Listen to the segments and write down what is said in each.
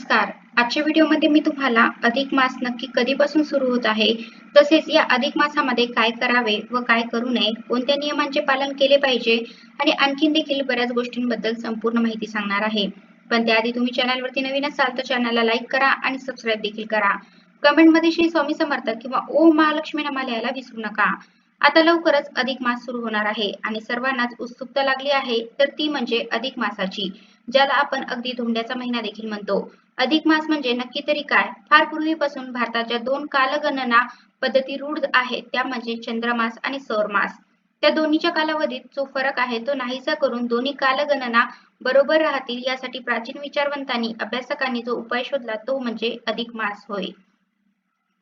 नमस्कार. आजच्या व्हिडिओमध्ये मी तुम्हाला अधिक मास नक्की कधीपासून सुरू होत आहे, तसेच या अधिक मासामध्ये काय करावे व काय करू नये, कोणत्या नियमांचे पालन केले पाहिजे आणि आणखीन देखील बऱ्याच गोष्टींबद्दल संपूर्ण माहिती सांगणार आहे. पण त्याआधी तुम्ही चॅनलवरती नवीन असाल तर चॅनलला लाईक करा आणि सबस्क्राईब देखील करा. कमेंटमध्ये श्री स्वामी समर्थ किंवा ओम महालक्ष्मी नमः लिहायला विसरू नका. आता लवकरच अधिक मास सुरू होणार आहे आणि सर्वांनाच उत्सुकता लागली आहे, तर ती म्हणजे अधिक मासाची, ज्याला आपण अगदी धोंड्याचा महिना देखील म्हणतो. अधिक मास म्हणजे नक्की तरी काय? फार पूर्वीपासून भारताच्या दोन कालगणना पद्धती रूढ आहेत, त्या म्हणजे चंद्रमास आणि सौर मास. त्या दोन्हीच्या कालावधीत जो फरक आहे तो नाहीसा करून दोन्ही कालगणना बरोबर राहतील यासाठी प्राचीन विचारवंतांनी अभ्यासकांनी जो उपाय शोधला तो म्हणजे अधिक मास होय.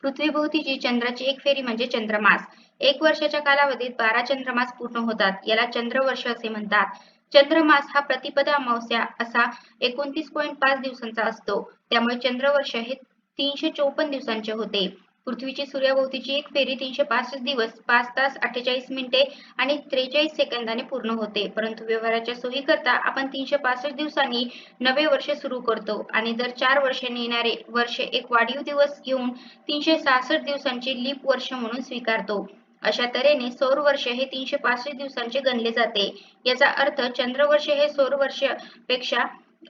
पृथ्वीभोवतीची चंद्राची एक फेरी म्हणजे चंद्रमास. एक वर्षाच्या कालावधीत 12 चंद्रमास पूर्ण होतात. याला चंद्रवर्ष असे म्हणतात. चंद्रमास हा प्रतिपदा अमावस्या असा 29.5 दिवसांचा असतो. त्यामुळे चंद्रवर्ष हे 354 दिवसांचे होते. पृथ्वीची सूर्याभोवतीची एक फेरी 365 दिवस 5 तास 48 मिनिटे आणि 43 सेकंदाने पूर्ण होते. परंतु व्यवहाराच्या सोयीकरता आपण 365 दिवसांनी नवे वर्ष सुरू करतो आणि दर 4 वर्षांनी येणारे वर्ष एक वाढीव दिवस घेऊन 366 दिवसांचे लीप वर्ष म्हणून स्वीकारतो. अशा तऱ्हेने सौर वर्ष हे 365 दिवसांचे गणले जाते. याचा अर्थ चंद्रवर्ष हे सौर वर्षापेक्षा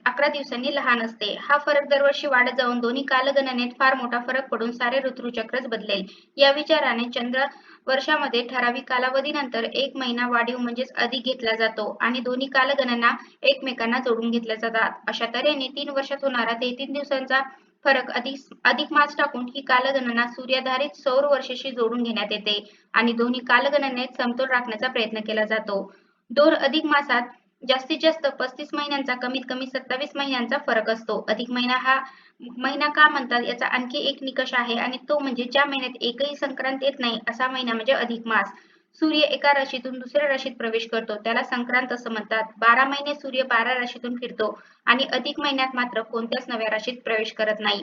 11 दिवसांनी लहान असते. हा फरक दरवर्षी वाढत जाऊन दोन्ही कालगणनेत फार मोठा फरक पडून सारे ऋतुचक्रच बदलेल. या विचाराने चंद्र वर्षामध्ये ठराविक कालावधीनंतर एक महिना वाढीव म्हणजेच अधिक घेतला जातो आणि दोन्ही कालगणना एकमेकांना जोडून घेतल्या जातात. अशा तऱ्हेने 3 वर्षात होणारा 33 दिवसांचा फरक अधिक मास टाकून ही कालगणना सूर्याधारित सौर वर्षाशी जोडून घेण्यात येते आणि दोन्ही कालगणनेत समतोल राखण्याचा प्रयत्न केला जातो. दोन अधिक मासात जास्तीत जास्त 35 महिन्यांचा कमीत कमी 27 महिन्यांचा फरक असतो. अधिक महिना हा महिना का म्हणतात याचा आणखी एक निकष आहे आणि तो म्हणजे ज्या महिन्यात एकही संक्रांत येत नाही असा महिना म्हणजे अधिक मास. सूर्य एका राशीतून दुसऱ्या राशीत प्रवेश करतो त्याला संक्रांत असं म्हणतात. 12 महिने सूर्य 12 राशीतून फिरतो आणि अधिक महिन्यात मात्र कोणत्याच नव्या राशीत प्रवेश करत नाही.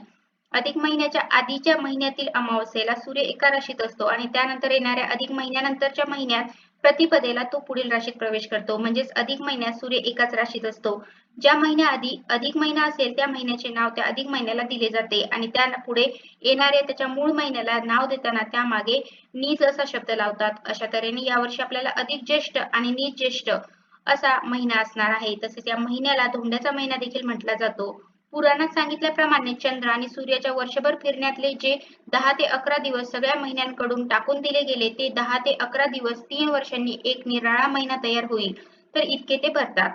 अधिक महिन्याच्या आधीच्या महिन्यातील अमावस्येला सूर्य एका राशीत असतो आणि त्यानंतर येणाऱ्या अधिक महिन्यानंतरच्या महिन्यात प्रतिपदेला तो पुढील राशीत प्रवेश करतो. म्हणजेच अधिक महिन्यात सूर्य एकाच राशीत असतो. ज्या महिन्याआधी अधिक महिना असेल त्या महिन्याचे नाव त्या अधिक महिन्याला दिले जाते आणि त्या पुढे येणाऱ्या त्याच्या मूळ महिन्याला नाव देताना त्यामागे नीज असा शब्द लावतात. अशा तऱ्हेने यावर्षी आपल्याला अधिक ज्येष्ठ आणि नीच ज्येष्ठ असा महिना असणार आहे. तसेच या महिन्याला धोंड्याचा महिना देखील म्हटला जातो. पुराणात सांगितल्याप्रमाणे चंद्र आणि सूर्याच्या वर्षभर फिरण्यातले जे 10 ते 11 दिवस सगळ्या महिन्यांकडून टाकून दिले गेले ते 10 ते 11 दिवस 3 वर्षांनी एक निराळा महिना तयार होईल, तर इतके ते भरतात.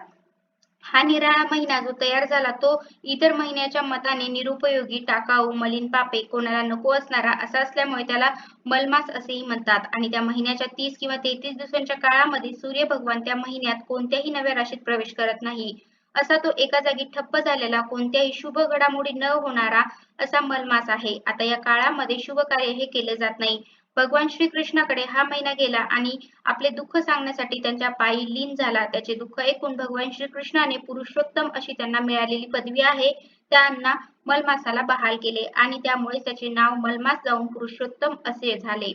हा निराळा महिना जो तयार झाला तो इतर महिन्याच्या मताने निरुपयोगी, टाकाऊ, मलिन पापे, कोणाला नको असणारा असा असल्यामुळे त्याला मलमास असेही म्हणतात आणि त्या महिन्याच्या 30 किंवा 33 दिवसांच्या काळामध्ये सूर्य भगवान त्या महिन्यात कोणत्याही नव्या राशीत प्रवेश करत नाही. असा तो एका जागी ठप्प झालेला, कोणत्याही शुभ घडामोडी न होणारा असा मलमास आहे. आता या काळामध्ये शुभ कार्य हे केले जात नाही. भगवान श्रीकृष्णाकडे हा महिना गेला आणि आपले दुःख सांगण्यासाठी त्यांच्या पायी लीन झाला. त्याचे दुःख ऐकून भगवान श्रीकृष्णाने पुरुषोत्तम अशी त्यांना मिळालेली पदवी आहे त्यांना मलमासाला बहाल केले आणि त्यामुळे त्याचे नाव मलमास जाऊन पुरुषोत्तम असे झाले.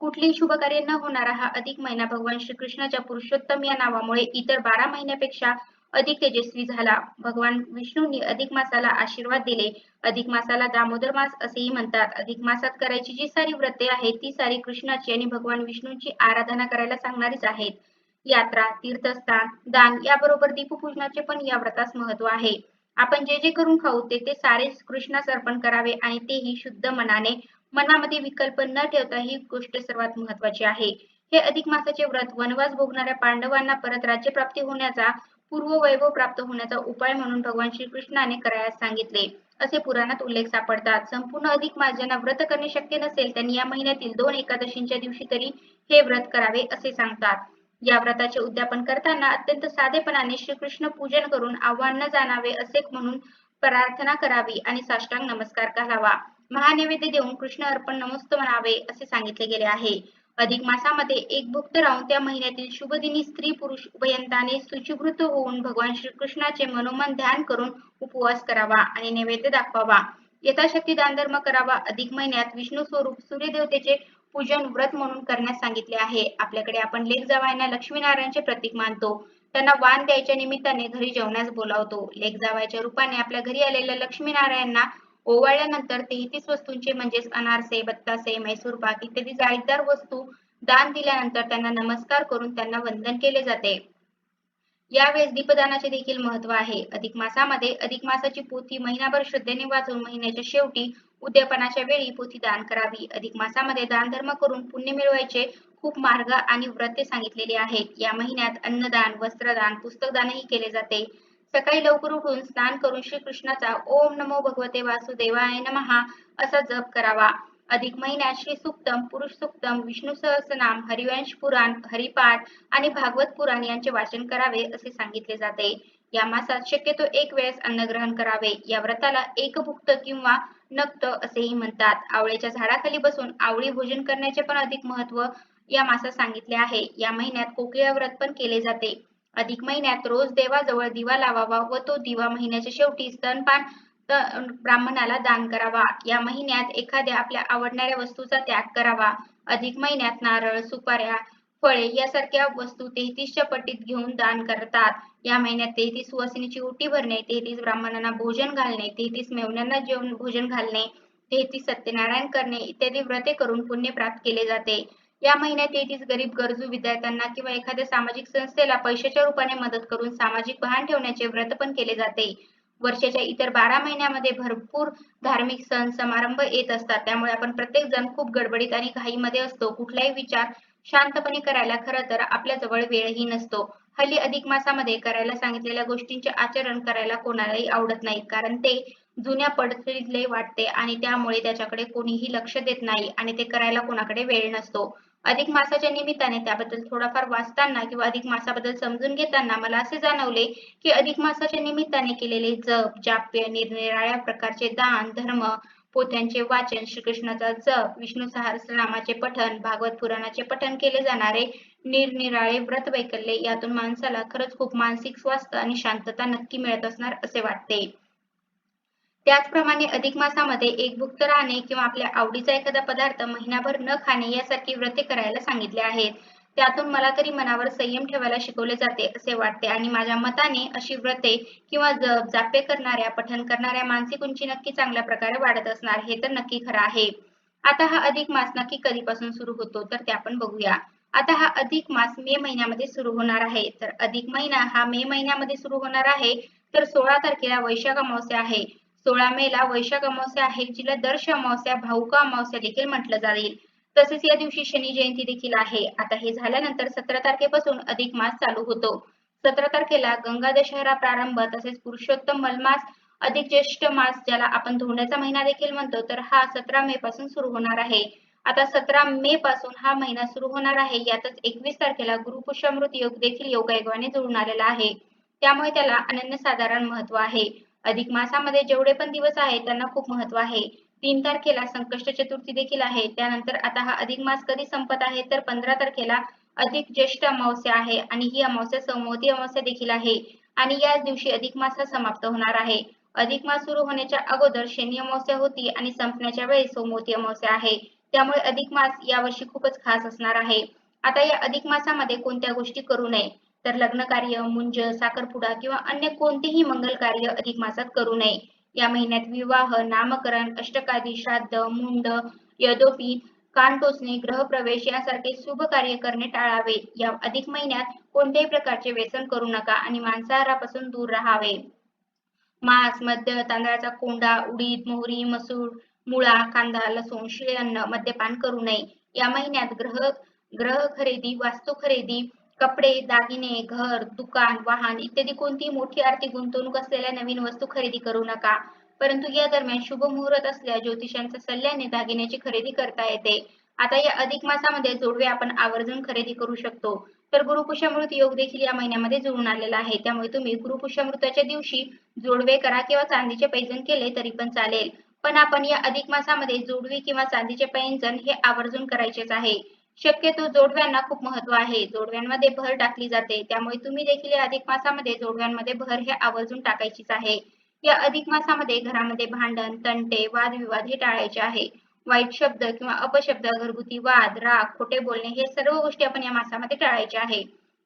कुठलीही शुभ कार्य न होणारा हा अधिक महिना भगवान श्रीकृष्णाच्या पुरुषोत्तम या नावामुळे इतर 12 महिन्यापेक्षा अधिक तेजस्वी झाला. भगवान विष्णूंनी अधिक मासाला आशीर्वाद दिले. अधिक मासाला दामोदर मास असेही म्हणतात. अधिक मासात करायची जी सारी व्रते आहेत ती सारी कृष्णाची आणि भगवान विष्णूंची आराधना करायला सांगणारीच आहेत. यात्रा, तीर्थस्थान, दान याबरोबर दीपपूजनाचे पण या व्रतास महत्व आहे. आपण जे जे करून खाऊ ते ते सारे कृष्णास अर्पण करावे आणि तेही शुद्ध मनाने, मनामध्ये विकल्प न ठेवता ही गोष्ट सर्वात महत्वाची आहे. हे अधिक मासाचे व्रत वनवास भोगणाऱ्या पांडवांना परत राज्यप्राप्ती होण्याचा, पूर्व वैभव प्राप्त होण्याचा उपाय म्हणून भगवान श्रीकृष्णाने करायला सांगितले असे पुराणात उल्लेख सापडतात. संपूर्ण अधिक मास ज्यांना व्रत करणे शक्य नसेल त्यांनी या महिन्यातील 2 एकादशींच्या दिवशी तरी हे व्रत करावे असे सांगतात. या व्रताचे उद्यापन करताना अत्यंत साधेपणाने श्रीकृष्ण पूजन करून आव्हान न जाणावे असे म्हणून प्रार्थना करावी आणि साष्टांग नमस्कार घालावा. महानैवेद्य देऊन कृष्ण अर्पण नमस्त म्हणावे असे सांगितले गेले आहे. अधिक मासामध्ये एक भुक्त राहून त्या महिन्यातील शुभदिनी स्त्री पुरुष उभयंताने शुचिवृत होऊन भगवान श्रीकृष्णाचे मनोमन ध्यान करून उपवास करावा आणि नैवेद्य दाखवावा. यथाशक्ती दानधर्म करावा. अधिक महिन्यात विष्णू स्वरूप सूर्यदेवतेचे पूजन व्रत म्हणून करण्यास सांगितले आहे. आपल्याकडे आपण लेक जावयांना लक्ष्मीनारायणचे प्रतीक मानतो. त्यांना वाण द्यायच्या निमित्ताने घरी जेवण्यास बोलावतो. लेक जावयाच्या रूपाने आपल्या घरी आलेल्या लक्ष्मीनारायणांना ओवाळल्यानंतर 33 वस्तूंचे म्हणजेच अनारसे, बत्तासे, मैसूर पाक इत्यादी जाळीदार वस्तू दान दिल्यानंतर त्यांना नमस्कार करून त्यांना वंदन केले जाते. यावेळेस दीपदानाचे देखील महत्त्व आहे. अधिक मासामध्ये अधिक मासाची पोथी महिनाभर श्रद्धेने वाचून महिन्याच्या शेवटी उद्यापनाच्या वेळी पोथी दान करावी. अधिक मासामध्ये दानधर्म करून पुण्य मिळवायचे खूप मार्ग आणि व्रते सांगितलेली आहेत. या महिन्यात अन्नदान, वस्त्रदान, पुस्तकदानही केले जाते. सकाळी लवकर उठून स्नान करून श्रीकृष्णाचा ओम नमो भगवते वासुदेवाय नमः असा जप करावा. अधिक महिन्यात श्री सूक्तम, पुरुष सूक्तम, विष्णू सहस्रनाम, हरिवंश पुराण, हरिपाठ आणि भागवत पुराण यांचे वाचन करावे असे सांगितले जाते. या मासात शक्यतो एक वेळेस अन्नग्रहण करावे. या व्रताला एकभुक्त किंवा नक्त असेही म्हणतात. आवळ्याच्या झाडाखाली बसून आवळी भोजन करण्याचे पण अधिक महत्त्व या मासात सांगितले आहे. या महिन्यात कोकिळा व्रत पण केले जाते. अधिक महिन्यात रोज देवाजवळ दिवा लावावा व तो दिवा महिन्याच्या शेवटी स्तनपान ब्राह्मणाला दान करावा. या महिन्यात एखाद्या आपल्या आवडणाऱ्या वस्तूचा त्याग करावा. अधिक महिन्यात नारळ, सुपाऱ्या, फळे यासारख्या वस्तू 33च्या पटीत घेऊन दान करतात. या महिन्यात 33 सुवासिनीची ओटी भरणे, 33 ब्राह्मणांना भोजन घालणे, 33 मेव्हण्यांना जेवण भोजन घालणे, 33 सत्यनारायण करणे इत्यादी व्रते करून पुण्य प्राप्त केले जाते. या महिन्यात 33 गरीब गरजू विद्यार्थ्यांना किंवा एखाद्या सामाजिक संस्थेला पैशाच्या रूपाने मदत करून सामाजिक भान ठेवण्याचे व्रत पण केले जाते. वर्षाच्या इतर 12 महिन्यामध्ये भरपूर धार्मिक सण समारंभ येत असतात. त्यामुळे आपण प्रत्येक जण खूप गडबडीत आणि घाईमध्ये असतो. कुठलाही विचार शांतपणे करायला खरं तर आपल्या जवळ वेळही नसतो. हल्ली अधिक मासामध्ये करायला सांगितलेल्या गोष्टींचे आचरण करायला कोणालाही आवडत नाही, कारण ते जुन्या पद्धतीतले वाटते आणि त्यामुळे त्याच्याकडे कोणीही लक्ष देत नाही आणि ते करायला कोणाकडे वेळ नसतो. अधिक मासाच्या निमित्ताने त्याबद्दल थोडाफार वाचताना किंवा अधिक मासाबद्दल समजून घेताना मला असे जाणवले की अधिक मासाच्या निमित्ताने केलेले जप, जाप्य, निरनिराळ्या प्रकारचे दान, धर्म, पोथ्यांचे वाचन, श्रीकृष्णाचा जप, विष्णू सहस्रनामाचे पठण, भागवत पुराणाचे पठण केले जाणारे निरनिराळे व्रत वैकल्ये यातून माणसाला खरंच खूप मानसिक स्वास्थ्य आणि शांतता नक्की मिळत असणार असे वाटते. त्याचप्रमाणे अधिक मासामध्ये एकभुक्त राहणे किंवा आपल्या आवडीचा एखादा पदार्थ महिनाभर न खाणे यासारखी व्रते करायला सांगितले आहेत. त्यातून मला तरी मनावर संयम ठेवायला शिकवले जाते असे वाटते आणि माझ्या मताने अशी व्रते किंवा जप, जाप्य करणाऱ्या, पठण करणाऱ्या मानसिक उंची नक्की चांगल्या प्रकारे वाढत असणार हे तर नक्की खरं आहे. आता हा अधिक मास नक्की कधीपासून सुरू होतो तर ते आपण बघूया. आता हा अधिक मास मे महिन्यामध्ये सुरू होणार आहे. तर अधिक महिना हा मे महिन्यामध्ये सुरू होणार आहे. तर 16 तारखेला वैशाख अमावस्या आहे. 16 मेला वैशाख अमावस्या आहे, जिला दर्श अमावस्या, भाऊका अमावस्या देखील म्हटलं जाईल. तसेच या दिवशी शनी जयंती देखील आहे. आता हे झाल्यानंतर 17 तारखेपासून अधिक मास चालू होतो. 17 तारखेला गंगा दशहरा प्रारंभ, तसेच पुरुषोत्तम मलमास अधिक ज्येष्ठ मास ज्याला आपण धोंड्याचा महिना देखील म्हणतो, तर हा 17 मे पासून सुरू होणार आहे. आता 17 मे पासून हा महिना सुरू होणार आहे. यातच 21 तारखेला गुरुपुष्यामृत योग देखील योगायोगाने जुळून आलेला आहे. त्यामुळे त्याला अनन्यसाधारण महत्त्व आहे. अधिक मासामध्ये जेवढे पण दिवस आहेत त्यांना खूप महत्त्व आहे. 3 तारखेला संकष्ट चतुर्थी देखील आहे. त्यानंतर आता हा अधिक मास कधी संपत आहे तर 15 तारखेला अधिक ज्येष्ठ अमावस्या आहे आणि ही अमावस्या सोमवती अमावस्या देखील आहे आणि याच दिवशी अधिक मास हा समाप्त होणार आहे. अधिक मास सुरू होण्याच्या अगोदर शनी अमावस्या होती आणि संपण्याच्या वेळी सोमवती अमावस्या आहे. त्यामुळे अधिक मास यावर्षी खूपच खास असणार आहे. आता या अधिक मासामध्ये कोणत्या गोष्टी करू नये तर लग्न कार्य, मुंज, साखरपुडा किंवा अन्य कोणतेही मंगल कार्य अधिक मासात करू नये. या महिन्यात विवाह, नामकरण, अष्टकादी, श्राद्ध, मुंड, यदोपीत, कान टोचणे, ग्रहप्रवेश यासारखे शुभ कार्य करणे टाळावे. या अधिक महिन्यात कोणत्याही प्रकारचे व्यसन करू नका आणि मांसाहारापासून दूर राहावे. मांस, मद्य, तांदळाचा कोंडा, उडीद, मोहरी, मसूर, मुळा, कांदा, लसूण, शिळे अन्न, मद्यपान करू नये. या महिन्यात ग्रह खरेदी, वास्तू खरेदी, कपडे, दागिने, घर, दुकान, वाहन इत्यादी कोणतीही मोठी आर्थिक गुंतवणूक असलेल्या नवीन वस्तू खरेदी करू नका. परंतु या दरम्यान शुभ मुहूर्त असल्या ज्योतिषांच्या सल्ल्याने दागिन्याची खरेदी करता येते. आता या अधिक मासामध्ये जोडवे आपण आवर्जून खरेदी करू शकतो. तर गुरुपुष्यामृत योग देखील या महिन्यामध्ये जुळून आलेला आहे. त्यामुळे तुम्ही गुरुपुष्यामृताच्या दिवशी जोडवे करा किंवा चांदीचे पैंजण केले तरी पण चालेल. पण आपण या अधिक मासामध्ये जोडवी किंवा चांदीचे पैंजण हे आवर्जून करायचेच आहे. शक्यतो जोडव्यांना खूप महत्त्व आहे. जोडव्यांमध्ये भर टाकली जाते. त्यामुळे तुम्ही देखील या अधिक मासामध्ये जोडव्यांमध्ये भर हे आवर्जून टाकायचीच आहे. या अधिक मासामध्ये घरामध्ये भांडण, तंटे, वादविवाद हे टाळायचे आहे. वाईट शब्द किंवा अपशब्द, घरगुती वाद, राग, खोटे बोलणे हे सर्व गोष्टी आपण या मासामध्ये टाळायचे आहे.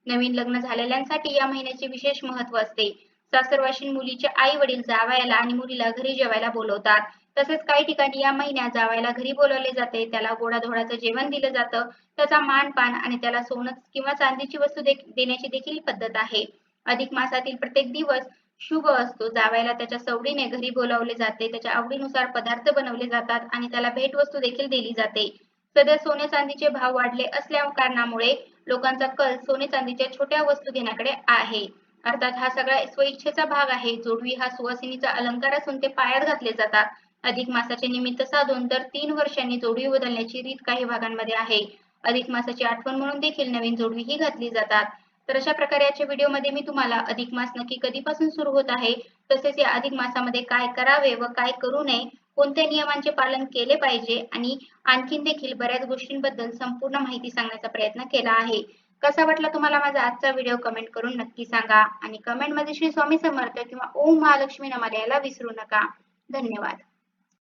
नवीन लग्न झालेल्यांसाठी या महिन्याचे विशेष महत्त्व असते. सासरवाशीन मुलीचे आई वडील जावयाला आणि मुलीला घरी जेवायला बोलवतात. तसेच काही ठिकाणी या महिन्यात जावयाला घरी बोलावले जाते, त्याला गोडाधोडाचं जेवण दिलं जातं, त्याचा मानपान आणि त्याला सोनं किंवा चांदीची वस्तू देण्याची देखील पद्धत आहे. अधिक मासातील प्रत्येक दिवस शुभ असतो. जावयाला त्याच्या सवडीने घरी बोलावले जाते, त्याच्या आवडीनुसार पदार्थ बनवले जातात आणि त्याला भेटवस्तू देखील दिली जाते. सध्या सोने चांदीचे भाव वाढले असल्या कारणामुळे लोकांचा कल सोने चांदीच्या छोट्या वस्तू घेण्याकडे आहे. अर्थात हा सगळा स्वइच्छेचा भाग आहे. जोडवी हा सुवासिनीचा अलंकार असून ते पायात घातले जातात. अधिक मासाचे निमित्त साधून दर 3 वर्षांनी जोडवी बदलण्याची रीत काही भागांमध्ये आहे. अधिक मासाची आठवण म्हणून देखील नवीन जोडवीही घातली जातात. तर अशा प्रकारे आजच्या व्हिडिओमध्ये मी तुम्हाला अधिक मास नक्की कधीपासून सुरू होत आहे, तसेच या अधिक मासामध्ये काय करावे व काय करू नये, कोणत्या नियमांचे पालन केले पाहिजे आणि आणखीन देखील बऱ्याच गोष्टींबद्दल संपूर्ण माहिती सांगण्याचा प्रयत्न केला आहे. कसा वाटला तुम्हाला माझा आजचा व्हिडिओ कमेंट करून नक्की सांगा आणि कमेंटमध्ये श्री स्वामी समर्थ किंवा ओम महालक्ष्मी नमः लिहायला विसरू नका. धन्यवाद.